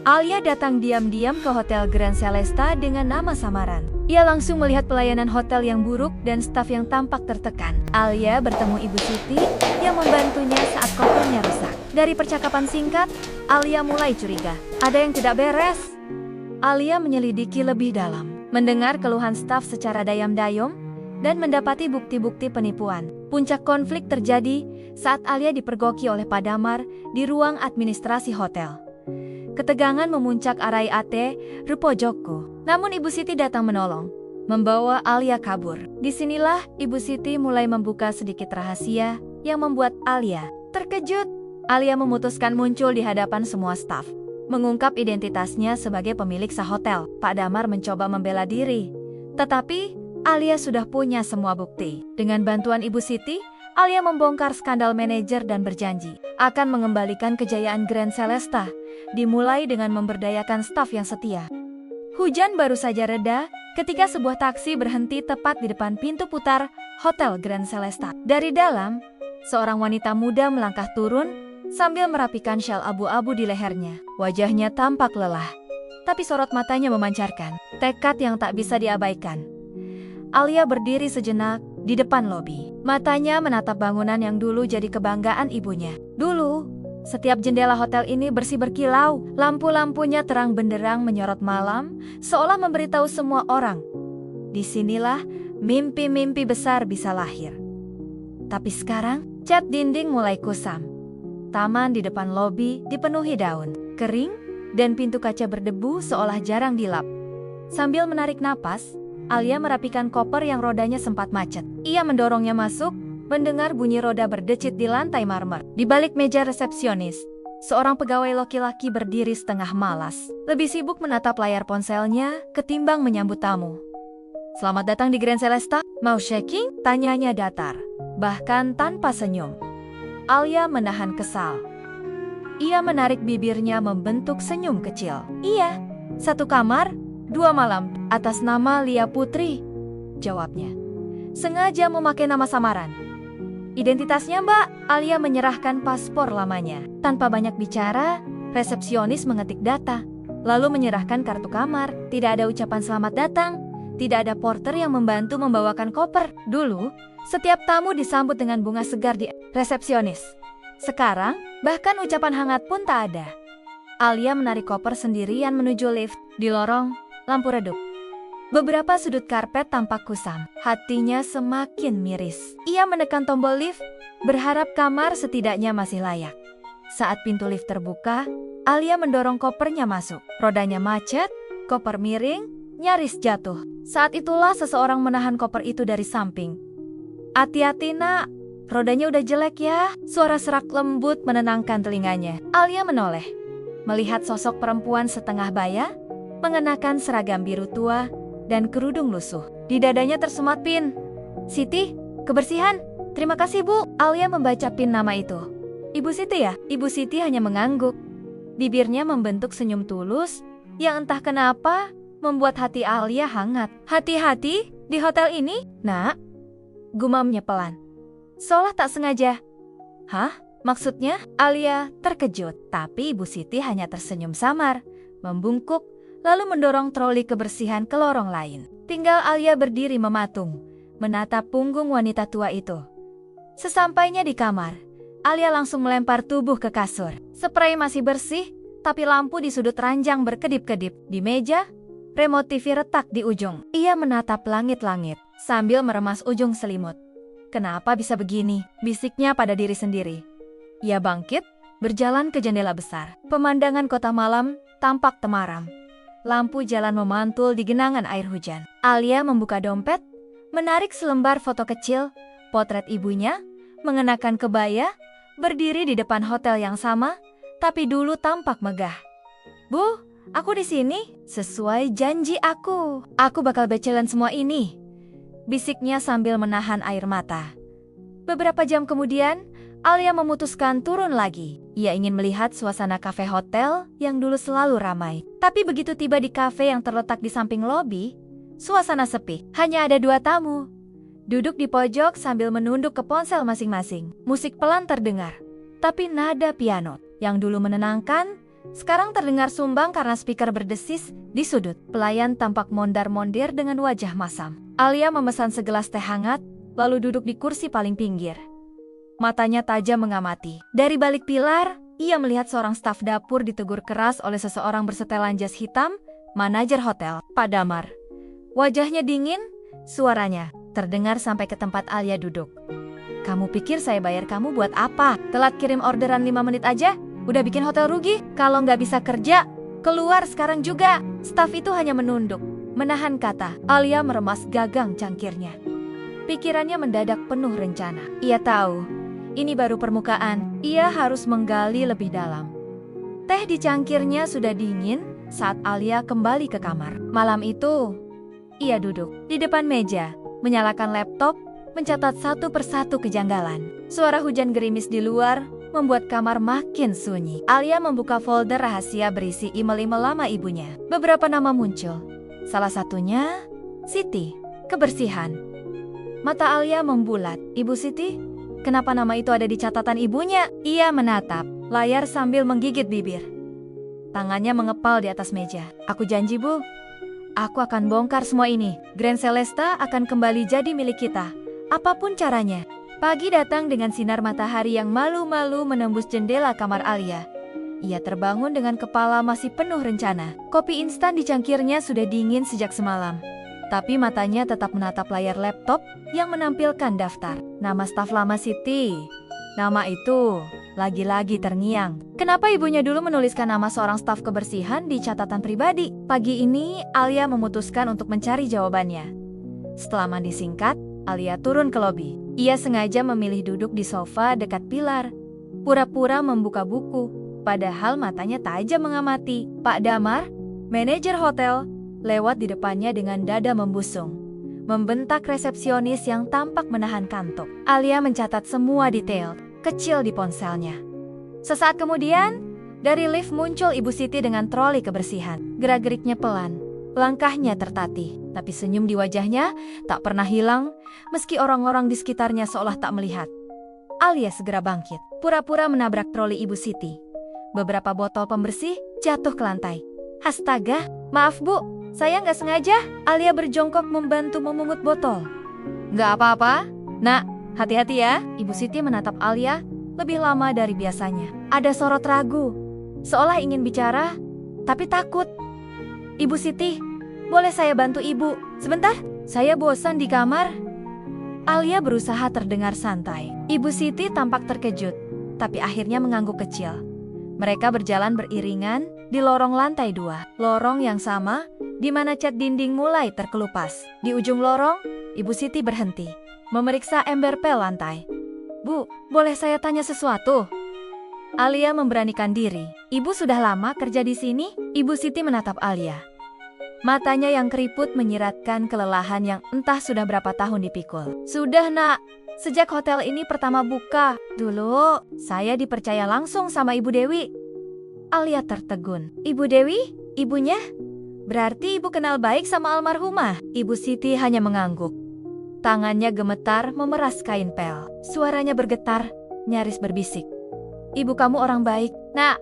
Alia datang diam-diam ke Hotel Grand Celesta dengan nama samaran. Ia langsung melihat pelayanan hotel yang buruk dan staf yang tampak tertekan. Alia bertemu Ibu Siti yang membantunya saat kopernya rusak. Dari percakapan singkat, Alia mulai curiga. Ada yang tidak beres. Alia menyelidiki lebih dalam, mendengar keluhan staf secara dayam-dayum, dan mendapati bukti-bukti penipuan. Puncak konflik terjadi saat Alia dipergoki oleh Pak Damar di ruang administrasi hotel. Ketegangan memuncak arai ate Rupo Joko. Namun Ibu Siti datang menolong, membawa Alia kabur. Disinilah Ibu Siti mulai membuka sedikit rahasia yang membuat Alia terkejut. Alia memutuskan muncul di hadapan semua staf, mengungkap identitasnya sebagai pemilik sehotel. Pak Damar mencoba membela diri, tetapi Alia sudah punya semua bukti. Dengan bantuan Ibu Siti, Alia membongkar skandal manajer dan berjanji akan mengembalikan kejayaan Grand Celesta, dimulai dengan memberdayakan staf yang setia. Hujan baru saja reda ketika sebuah taksi berhenti tepat di depan pintu putar Hotel Grand Celesta. Dari dalam, seorang wanita muda melangkah turun sambil merapikan syal abu-abu di lehernya. Wajahnya tampak lelah, tapi sorot matanya memancarkan tekad yang tak bisa diabaikan. Alia berdiri sejenak di depan lobi. Matanya menatap bangunan yang dulu jadi kebanggaan ibunya. Dulu, setiap jendela hotel ini bersih berkilau. Lampu-lampunya terang benderang menyorot malam, seolah memberitahu semua orang, disinilah mimpi-mimpi besar bisa lahir. Tapi sekarang, cat dinding mulai kusam. Taman di depan lobi dipenuhi daun kering, dan pintu kaca berdebu seolah jarang dilap. Sambil menarik napas, Alia merapikan koper yang rodanya sempat macet. Ia mendorongnya masuk, mendengar bunyi roda berdecit di lantai marmer. Di balik meja resepsionis, seorang pegawai laki-laki berdiri setengah malas, lebih sibuk menatap layar ponselnya ketimbang menyambut tamu. "Selamat datang di Grand Celesta, mau checking?" tanyanya datar, bahkan tanpa senyum. Alia menahan kesal. Ia menarik bibirnya membentuk senyum kecil. "Iya, 1 kamar, 2 malam, atas nama Lia Putri," jawabnya. "Sengaja memakai nama samaran." "Identitasnya, Mbak." Alia menyerahkan paspor lamanya. Tanpa banyak bicara, resepsionis mengetik data, lalu menyerahkan kartu kamar. Tidak ada ucapan selamat datang, tidak ada porter yang membantu membawakan koper. Dulu, setiap tamu disambut dengan bunga segar di resepsionis. Sekarang, bahkan ucapan hangat pun tak ada. Alia menarik koper sendirian menuju lift. Di lorong, lampu redup. Beberapa sudut karpet tampak kusam. Hatinya semakin miris. Ia menekan tombol lift, berharap kamar setidaknya masih layak. Saat pintu lift terbuka, Alia mendorong kopernya masuk. Rodanya macet, koper miring, nyaris jatuh. Saat itulah seseorang menahan koper itu dari samping. "Hati-hati, Nak. Rodanya udah jelek ya." Suara serak lembut menenangkan telinganya. Alia menoleh, melihat sosok perempuan setengah baya, mengenakan seragam biru tua dan kerudung lusuh. Di dadanya tersemat pin. "Siti, kebersihan." "Terima kasih, Bu." Alia membaca pin nama itu. "Ibu Siti ya?" Ibu Siti hanya mengangguk. Bibirnya membentuk senyum tulus yang entah kenapa membuat hati Alia hangat. "Hati-hati di hotel ini, Nak," gumamnya pelan, seolah tak sengaja. "Hah? Maksudnya?" Alia terkejut, tapi Ibu Siti hanya tersenyum samar, membungkuk, lalu mendorong troli kebersihan ke lorong lain. Tinggal Alia berdiri mematung, menatap punggung wanita tua itu. Sesampainya di kamar, Alia langsung melempar tubuh ke kasur. Spray masih bersih, tapi lampu di sudut ranjang berkedip-kedip. Di meja, remote TV retak di ujung. Ia menatap langit-langit, sambil meremas ujung selimut. "Kenapa bisa begini?" bisiknya pada diri sendiri. Ia bangkit, berjalan ke jendela besar. Pemandangan kota malam tampak temaram. Lampu jalan memantul di genangan air hujan. Alia membuka dompet, menarik selembar foto kecil, potret ibunya, mengenakan kebaya, berdiri di depan hotel yang sama, tapi dulu tampak megah. "Bu, aku di sini. Sesuai janji aku. Aku bakal becelan semua ini," bisiknya sambil menahan air mata. Beberapa jam kemudian, Alia memutuskan turun lagi. Ia ingin melihat suasana kafe hotel yang dulu selalu ramai. Tapi begitu tiba di kafe yang terletak di samping lobi, suasana sepi. Hanya ada 2 tamu, duduk di pojok sambil menunduk ke ponsel masing-masing. Musik pelan terdengar, tapi nada piano yang dulu menenangkan Sekarang terdengar sumbang karena speaker berdesis di sudut. Pelayan tampak mondar-mondir dengan wajah masam. Alia memesan segelas teh hangat, lalu duduk di kursi paling pinggir. Matanya tajam mengamati. Dari balik pilar, ia melihat seorang staf dapur ditegur keras oleh seseorang bersetelan jas hitam, manajer hotel, Pak Damar. Wajahnya dingin, suaranya terdengar sampai ke tempat Alia duduk. Kamu pikir saya bayar kamu buat apa? Telat kirim orderan 5 menit aja? Udah bikin hotel rugi? Kalau nggak bisa kerja, keluar sekarang juga. Staf itu hanya menunduk, menahan kata. Alia meremas gagang cangkirnya. Pikirannya mendadak penuh rencana. Ia tahu, ini baru permukaan. Ia harus menggali lebih dalam. Teh di cangkirnya sudah dingin saat Alia kembali ke kamar. Malam itu, ia duduk di depan meja, menyalakan laptop, mencatat satu persatu kejanggalan. Suara hujan gerimis di luar membuat kamar makin sunyi. Alia membuka folder rahasia berisi email-email lama ibunya. Beberapa nama muncul. Salah satunya, Siti, kebersihan. Mata Alia membulat. Ibu Siti? Kenapa nama itu ada di catatan ibunya? Ia menatap layar sambil menggigit bibir. Tangannya mengepal di atas meja. Aku janji, Bu. Aku akan bongkar semua ini. Grand Celesta akan kembali jadi milik kita. Apapun caranya. Pagi datang dengan sinar matahari yang malu-malu menembus jendela kamar Alia. Ia terbangun dengan kepala masih penuh rencana. Kopi instan di cangkirnya sudah dingin sejak semalam. Tapi matanya tetap menatap layar laptop yang menampilkan daftar. Nama staf lama Siti. Nama itu lagi-lagi terngiang. Kenapa ibunya dulu menuliskan nama seorang staf kebersihan di catatan pribadi? Pagi ini, Alia memutuskan untuk mencari jawabannya. Setelah mandi singkat, Alia turun ke lobi. Ia sengaja memilih duduk di sofa dekat pilar, pura-pura membuka buku, padahal matanya tajam mengamati. Pak Damar, manajer hotel, lewat di depannya dengan dada membusung, membentak resepsionis yang tampak menahan kantuk. Alia mencatat semua detail kecil di ponselnya. Sesaat kemudian, dari lift muncul Ibu Siti dengan troli kebersihan. Gerak-geriknya pelan, langkahnya tertatih, tapi senyum di wajahnya tak pernah hilang, meski orang-orang di sekitarnya seolah tak melihat. Alia segera bangkit, pura-pura menabrak troli Ibu Siti. Beberapa botol pembersih jatuh ke lantai. Astaga, maaf Bu, saya nggak sengaja. Alia berjongkok membantu memungut botol. Nggak apa-apa, Nak, hati-hati ya. Ibu Siti menatap Alia lebih lama dari biasanya. Ada sorot ragu, seolah ingin bicara, tapi takut. Ibu Siti, boleh saya bantu Ibu? Sebentar, saya bosan di kamar. Alia berusaha terdengar santai. Ibu Siti tampak terkejut, tapi akhirnya mengangguk kecil. Mereka berjalan beriringan di lorong lantai 2. Lorong yang sama, di mana cat dinding mulai terkelupas. Di ujung lorong, Ibu Siti berhenti, memeriksa ember pel lantai. Bu, boleh saya tanya sesuatu? Alia memberanikan diri. Ibu sudah lama kerja di sini? Ibu Siti menatap Alia. Matanya yang keriput menyiratkan kelelahan yang entah sudah berapa tahun dipikul. Sudah Nak, sejak hotel ini pertama buka. Dulu, saya dipercaya langsung sama Ibu Dewi. Alia tertegun. Ibu Dewi? Ibunya? Berarti Ibu kenal baik sama almarhumah? Ibu Siti hanya mengangguk. Tangannya gemetar memeras kain pel. Suaranya bergetar, nyaris berbisik. Ibu kamu orang baik, Nak.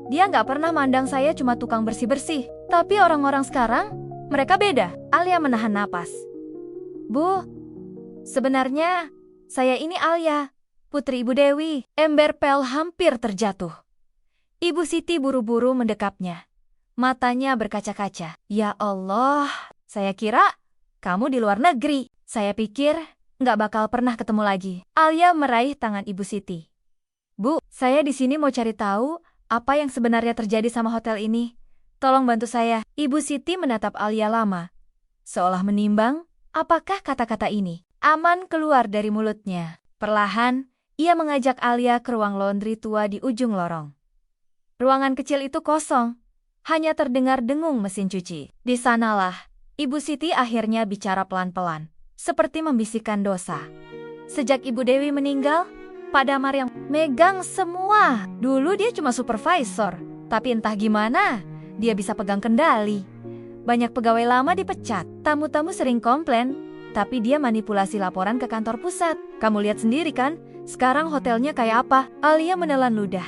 Dia nggak pernah mandang saya cuma tukang bersih-bersih. Tapi orang-orang sekarang, mereka beda. Alia menahan napas. Bu, sebenarnya saya ini Alia, putri Ibu Dewi. Ember pel hampir terjatuh. Ibu Siti buru-buru mendekapnya. Matanya berkaca-kaca. Ya Allah, saya kira kamu di luar negeri. Saya pikir nggak bakal pernah ketemu lagi. Alia meraih tangan Ibu Siti. Bu, saya di sini mau cari tahu apa yang sebenarnya terjadi sama hotel ini. Tolong bantu saya. Ibu Siti menatap Alia lama, seolah menimbang apakah kata-kata ini aman keluar dari mulutnya. Perlahan, ia mengajak Alia ke ruang laundry tua di ujung lorong. Ruangan kecil itu kosong, hanya terdengar dengung mesin cuci. Di sanalah, Ibu Siti akhirnya bicara pelan-pelan, seperti membisikkan dosa. Sejak Ibu Dewi meninggal, Pak Damar yang megang semua. Dulu dia cuma supervisor, tapi entah gimana, dia bisa pegang kendali. Banyak pegawai lama dipecat, tamu-tamu sering komplain, tapi dia manipulasi laporan ke kantor pusat. Kamu lihat sendiri kan, sekarang hotelnya kayak apa? Alia menelan ludah.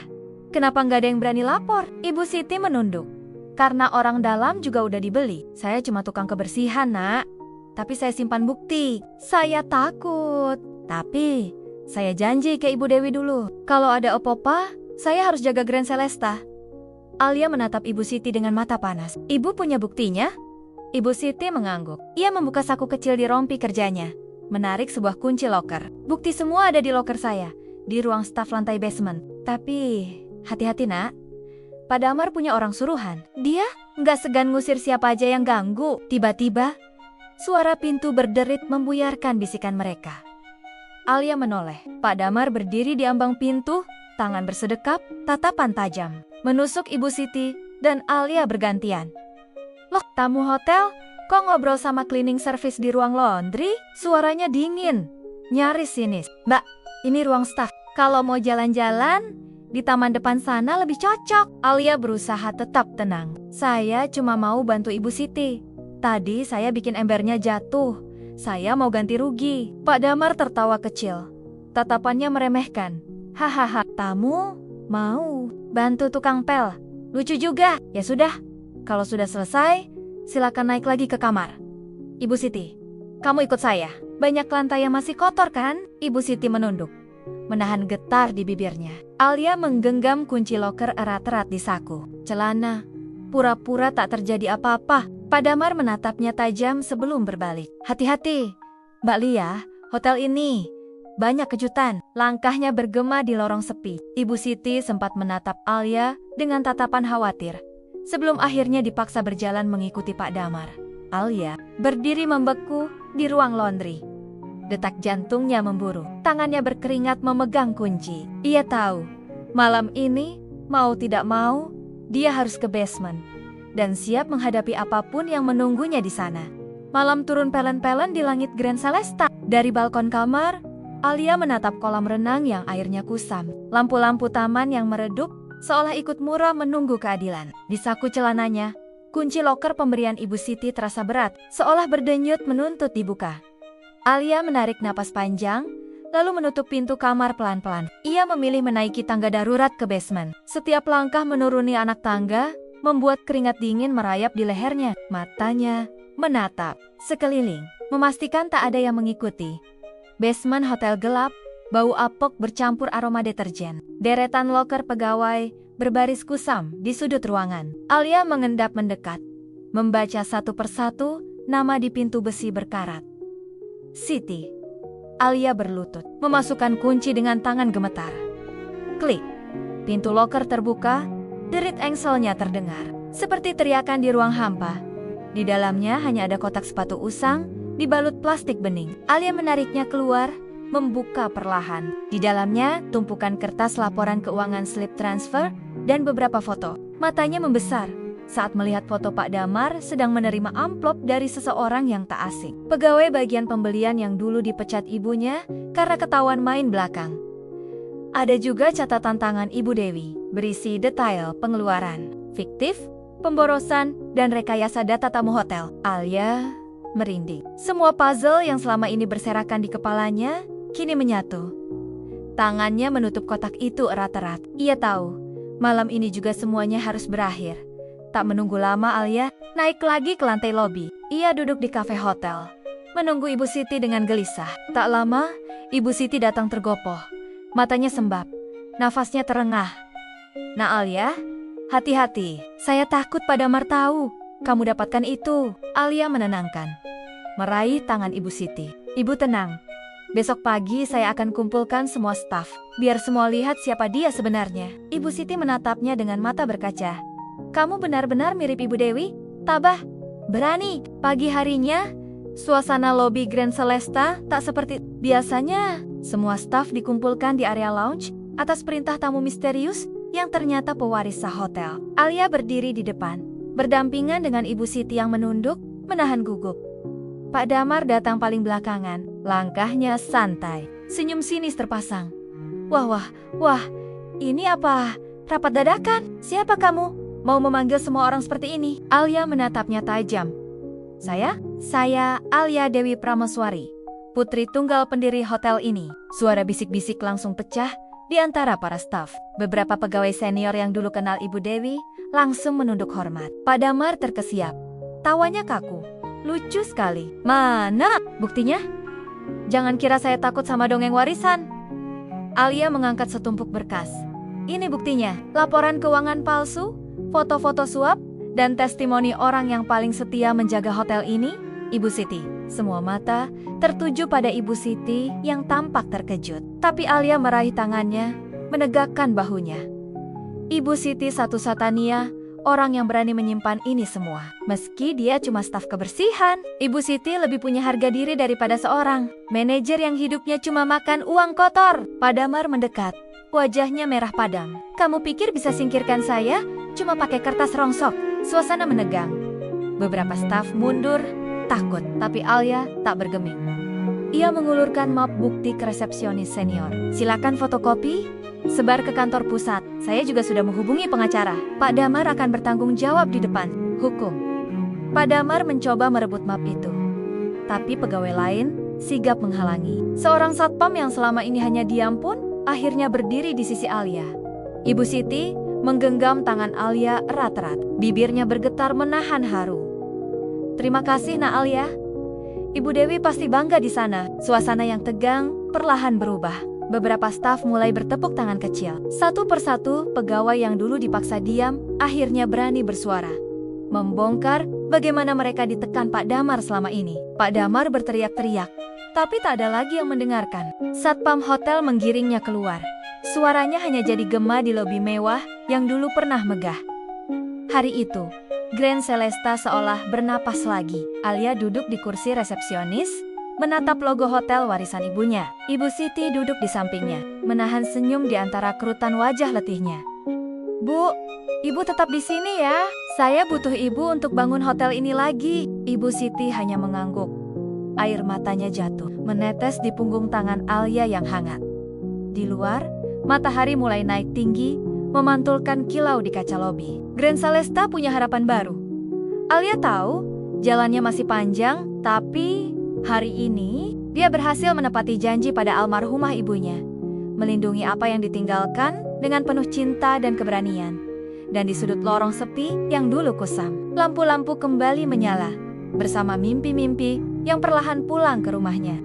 Kenapa nggak ada yang berani lapor? Ibu Siti menunduk. Karena orang dalam juga udah dibeli. Saya cuma tukang kebersihan, Nak. Tapi saya simpan bukti. Saya takut. Tapi saya janji ke Ibu Dewi dulu. Kalau ada apa-apa, saya harus jaga Grand Celesta. Alia menatap Ibu Siti dengan mata panas. Ibu punya buktinya? Ibu Siti mengangguk. Ia membuka saku kecil di rompi kerjanya. Menarik sebuah kunci loker. Bukti semua ada di loker saya. Di ruang staf lantai basement. Tapi hati-hati, Nak. Pak Damar punya orang suruhan. Dia nggak segan ngusir siapa aja yang ganggu. Tiba-tiba, suara pintu berderit membuyarkan bisikan mereka. Alia menoleh. Pak Damar berdiri di ambang pintu, tangan bersedekap, tatapan tajam. Menusuk Ibu Siti dan Alia bergantian. Loh, tamu hotel? Kok ngobrol sama cleaning service di ruang laundry? Suaranya dingin, nyaris sinis. Mbak, ini ruang staf. Kalau mau jalan-jalan, di taman depan sana lebih cocok. Alia berusaha tetap tenang. Saya cuma mau bantu Ibu Siti. Tadi saya bikin embernya jatuh. Saya mau ganti rugi. Pak Damar tertawa kecil. Tatapannya meremehkan. Hahaha, tamu mau bantu tukang pel. Lucu juga. Ya sudah, kalau sudah selesai, silakan naik lagi ke kamar. Ibu Siti, kamu ikut saya. Banyak lantai yang masih kotor kan? Ibu Siti menunduk, menahan getar di bibirnya. Alia menggenggam kunci loker erat-erat di saku. Celana, pura-pura tak terjadi apa-apa. Pak Damar menatapnya tajam sebelum berbalik. Hati-hati, Mbak Lia, hotel ini banyak kejutan. Langkahnya bergema di lorong sepi. Ibu Siti sempat menatap Alia dengan tatapan khawatir, sebelum akhirnya dipaksa berjalan mengikuti Pak Damar. Alia berdiri membeku di ruang laundry. Detak jantungnya memburu. Tangannya berkeringat memegang kunci. Ia tahu, malam ini, mau tidak mau, dia harus ke basement. Dan siap menghadapi apapun yang menunggunya di sana. Malam turun pelen-pelen di langit Grand Celesta. Dari balkon kamar, Alia menatap kolam renang yang airnya kusam. Lampu-lampu taman yang meredup, seolah ikut murah menunggu keadilan. Di saku celananya, kunci loker pemberian Ibu Siti terasa berat, seolah berdenyut menuntut dibuka. Alia menarik napas panjang, lalu menutup pintu kamar pelan-pelan. Ia memilih menaiki tangga darurat ke basement. Setiap langkah menuruni anak tangga membuat keringat dingin merayap di lehernya. Matanya menatap sekeliling, memastikan tak ada yang mengikuti. Basement hotel gelap, bau apok bercampur aroma deterjen. Deretan loker pegawai berbaris kusam di sudut ruangan. Alia mengendap mendekat, membaca satu persatu nama di pintu besi berkarat. Siti. Alia berlutut, memasukkan kunci dengan tangan gemetar. Klik. Pintu loker terbuka, derit engselnya terdengar. Seperti teriakan di ruang hampa. Di dalamnya hanya ada kotak sepatu usang, dibalut plastik bening. Alia menariknya keluar, membuka perlahan. Di dalamnya tumpukan kertas laporan keuangan slip transfer dan beberapa foto. Matanya membesar saat melihat foto Pak Damar sedang menerima amplop dari seseorang yang tak asing. Pegawai bagian pembelian yang dulu dipecat ibunya karena ketahuan main belakang. Ada juga catatan tangan Ibu Dewi, berisi detail pengeluaran, fiktif, pemborosan, dan rekayasa data tamu hotel. Alia merinding. Semua puzzle yang selama ini berserakan di kepalanya kini menyatu. Tangannya menutup kotak itu erat-erat. Ia tahu, malam ini juga semuanya harus berakhir. Tak menunggu lama, Alia naik lagi ke lantai lobi. Ia duduk di kafe hotel, menunggu Ibu Siti dengan gelisah. Tak lama, Ibu Siti datang tergopoh. Matanya sembab, nafasnya terengah. Nah Alia, hati-hati. Saya takut Pak Damar tahu kamu dapatkan itu. Alia menenangkan, meraih tangan Ibu Siti. Ibu tenang. Besok pagi saya akan kumpulkan semua staf, biar semua lihat siapa dia sebenarnya. Ibu Siti menatapnya dengan mata berkaca. Kamu benar-benar mirip Ibu Dewi, tabah, berani. Pagi harinya, suasana lobi Grand Celesta tak seperti biasanya. Semua staf dikumpulkan di area lounge atas perintah tamu misterius yang ternyata pewaris sah hotel. Alia berdiri di depan, berdampingan dengan Ibu Siti yang menunduk, menahan gugup. Pak Damar datang paling belakangan, langkahnya santai, senyum sinis terpasang. Wah, ini apa? Rapat dadakan? Siapa kamu? Mau memanggil semua orang seperti ini? Alia menatapnya tajam. Saya Alia Dewi Prameswari, putri tunggal pendiri hotel ini. Suara bisik-bisik langsung pecah di antara para staf. Beberapa pegawai senior yang dulu kenal Ibu Dewi langsung menunduk hormat. Pak Damar terkesiap. Tawanya kaku. Lucu sekali. Mana buktinya? Jangan kira saya takut sama dongeng warisan. Alia mengangkat setumpuk berkas. Ini buktinya, laporan keuangan palsu, foto-foto suap, dan testimoni orang yang paling setia menjaga hotel ini, Ibu Siti. Semua mata tertuju pada Ibu Siti yang tampak terkejut. Tapi Alia meraih tangannya, menegakkan bahunya. Ibu Siti satu-satunya orang yang berani menyimpan ini semua. Meski dia cuma staf kebersihan, Ibu Siti lebih punya harga diri daripada seorang manajer yang hidupnya cuma makan uang kotor. Pak Damar mendekat. Wajahnya merah padam. Kamu pikir bisa singkirkan saya? Cuma pakai kertas rongsok. Suasana menegang. Beberapa staf mundur, takut. Tapi Alia tak bergeming. Ia mengulurkan map bukti ke resepsionis senior. Silakan fotokopi, sebar ke kantor pusat. Saya juga sudah menghubungi pengacara. Pak Damar akan bertanggung jawab di depan hukum. Pak Damar mencoba merebut map itu. Tapi pegawai lain sigap menghalangi. Seorang satpam yang selama ini hanya diam pun akhirnya berdiri di sisi Alia. Ibu Siti menggenggam tangan Alia erat-erat. Bibirnya bergetar menahan haru. Terima kasih, Nak Alia. Ibu Dewi pasti bangga di sana. Suasana yang tegang perlahan berubah. Beberapa staf mulai bertepuk tangan kecil. Satu persatu, pegawai yang dulu dipaksa diam akhirnya berani bersuara. Membongkar bagaimana mereka ditekan Pak Damar selama ini. Pak Damar berteriak-teriak. Tapi tak ada lagi yang mendengarkan. Satpam hotel menggiringnya keluar. Suaranya hanya jadi gema di lobi mewah yang dulu pernah megah. Hari itu, Grand Celesta seolah bernapas lagi. Alia duduk di kursi resepsionis, menatap logo hotel warisan ibunya. Ibu Siti duduk di sampingnya, menahan senyum di antara kerutan wajah letihnya. Bu, Ibu tetap di sini ya. Saya butuh Ibu untuk bangun hotel ini lagi. Ibu Siti hanya mengangguk. Air matanya jatuh, menetes di punggung tangan Alia yang hangat. Di luar, matahari mulai naik tinggi, memantulkan kilau di kaca lobi. Grand Celesta punya harapan baru. Alia tahu, jalannya masih panjang, tapi hari ini dia berhasil menepati janji pada almarhumah ibunya. Melindungi apa yang ditinggalkan dengan penuh cinta dan keberanian. Dan di sudut lorong sepi yang dulu kusam, lampu-lampu kembali menyala, bersama mimpi-mimpi yang perlahan pulang ke rumahnya.